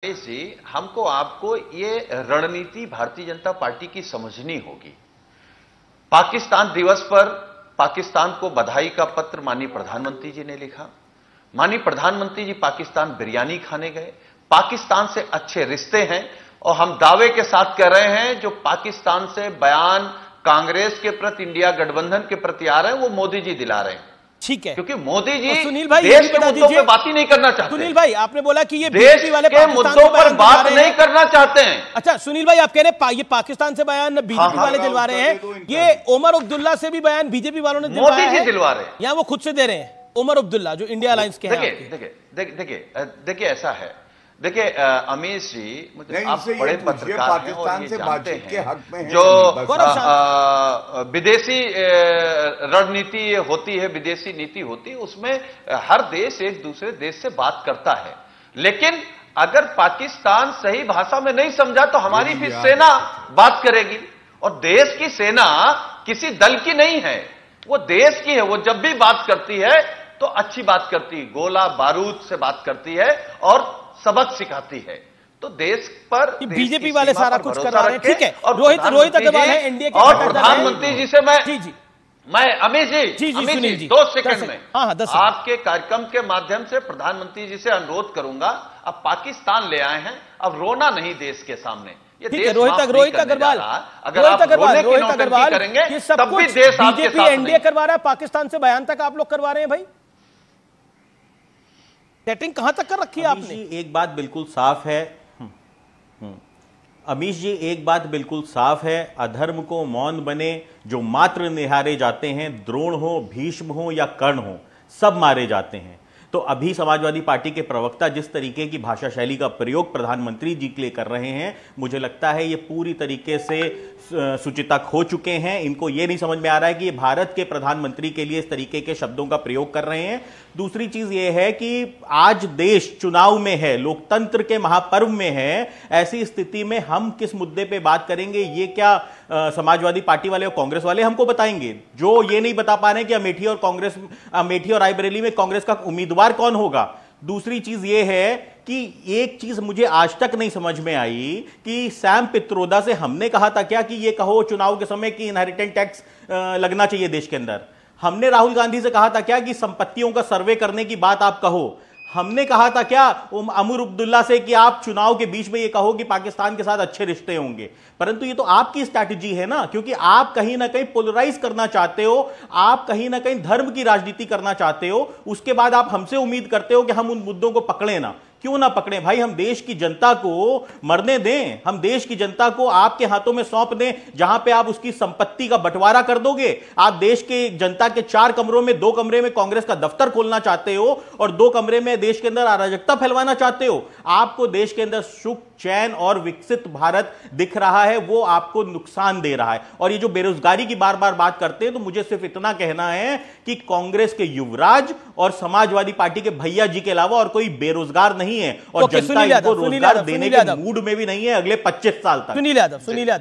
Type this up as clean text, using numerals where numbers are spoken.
जी, हमको आपको ये रणनीति भारतीय जनता पार्टी की समझनी होगी। पाकिस्तान दिवस पर पाकिस्तान को बधाई का पत्र माननीय प्रधानमंत्री जी ने लिखा। माननीय प्रधानमंत्री जी पाकिस्तान बिरयानी खाने गए। पाकिस्तान से अच्छे रिश्ते हैं और हम दावे के साथ कह रहे हैं जो पाकिस्तान से बयान कांग्रेस के प्रति, इंडिया गठबंधन के प्रति आ रहे हैं, वो मोदी जी दिला रहे हैं। ठीक है, क्योंकि मोदी जी सुनील भाई देश के मुद्दों पे बात ही नहीं करना चाहते। सुनील भाई, आपने बोला कि ये देश के मुद्दों पर बात नहीं करना चाहते हैं। अच्छा सुनील भाई, आप कह रहे ये पाकिस्तान से बयान बीजेपी वाले दिलवा रहे हैं, ये उमर अब्दुल्ला से भी बयान बीजेपी वालों ने मोदी जी दिलवा रहे हैं या वो खुद से दे रहे हैं? उमर अब्दुल्ला जो इंडिया अलायंस के हैं। देखिए ऐसा है, देखिए अमीश जी, आप बड़े पत्रकार हैं और ये जानते हैं जो विदेशी रणनीति होती है, विदेशी नीति होती है, उसमें हर देश एक दूसरे देश से बात करता है। लेकिन अगर पाकिस्तान सही भाषा में नहीं समझा तो हमारी भी सेना बात करेगी। और देश की सेना किसी दल की नहीं है, वो देश की है। वो जब भी बात करती है तो अच्छी बात करती है, गोला बारूद से बात करती है और सबक सिखाती है। तो देश पर बीजेपी वाले सारा कुछ कर रहे हैं। ठीक है, रोहित अग्रवाल है एनडीए के और प्रधानमंत्री जी से मैं अमित जी 2 सेकंड में आपके कार्यक्रम के माध्यम से प्रधानमंत्री जी से अनुरोध करूंगा, अब पाकिस्तान ले आए हैं, अब रोना नहीं देश के सामने। ये देश रोहित अग्रवाल, अगर आप करेंगे तब भी देश आपके बीजेपी एनडीए करवा रहा है, पाकिस्तान से बयान तक आप लोग करवा रहे हैं। भाई सेटिंग कहां तक कर रखी है आपने? एक बात बिल्कुल साफ है अमीश जी, एक बात बिल्कुल साफ है, अधर्म को मौन बने जो मात्र निहारे जाते हैं, द्रोण हो, भीष्म हो या कर्ण हो, सब मारे जाते हैं। तो अभी समाजवादी पार्टी के प्रवक्ता जिस तरीके की भाषा शैली का प्रयोग प्रधानमंत्री जी के लिए कर रहे हैं, मुझे लगता है ये पूरी तरीके से सुचिता खो चुके हैं। इनको ये नहीं समझ में आ रहा है कि ये भारत के प्रधानमंत्री के लिए इस तरीके के शब्दों का प्रयोग कर रहे हैं। दूसरी चीज ये है कि आज देश चुनाव में है, लोकतंत्र के महापर्व में है, ऐसी स्थिति में हम किस मुद्दे पे बात करेंगे, ये क्या समाजवादी पार्टी वाले और कांग्रेस वाले हमको बताएंगे? जो ये नहीं बता पा रहे हैं कि अमेठी और रायबरेली में कांग्रेस का उम्मीदवार कौन होगा। दूसरी चीज यह है कि एक चीज मुझे आज तक नहीं समझ में आई कि सैम पित्रोदा से हमने कहा था क्या कि ये कहो चुनाव के समय कि इनहेरिटेंस टैक्स लगना चाहिए देश के अंदर? हमने राहुल गांधी से कहा था क्या कि संपत्तियों का सर्वे करने की बात आप कहो? हमने कहा था क्या उमर अब्दुल्ला से कि आप चुनाव के बीच में ये कहो कि पाकिस्तान के साथ अच्छे रिश्ते होंगे? परंतु ये तो आपकी स्ट्रैटेजी है ना, क्योंकि आप कहीं ना कहीं पोलराइज करना चाहते हो, आप कहीं ना कहीं धर्म की राजनीति करना चाहते हो। उसके बाद आप हमसे उम्मीद करते हो कि हम उन मुद्दों को पकड़े ना। क्यों ना पकड़े भाई, हम देश की जनता को मरने दें, हम देश की जनता को आपके हाथों में सौंप दें, जहां पे आप उसकी संपत्ति का बंटवारा कर दोगे। आप देश के जनता के 4 कमरों में 2 कमरे में कांग्रेस का दफ्तर खोलना चाहते हो और 2 कमरे में देश के अंदर अराजकता फैलवाना चाहते हो। आपको देश के अंदर सुख, चैन और विकसित भारत दिख रहा है, वो आपको नुकसान दे रहा है। और ये जो बेरोजगारी की बार बार बात करते हैं, तो मुझे सिर्फ इतना कहना है कि कांग्रेस के युवराज और समाजवादी पार्टी के भैया जी के अलावा और कोई बेरोजगार नहीं है और जनता इनको रोजगार देने के मूड में भी नहीं है अगले 25 साल तक। सुनील यादव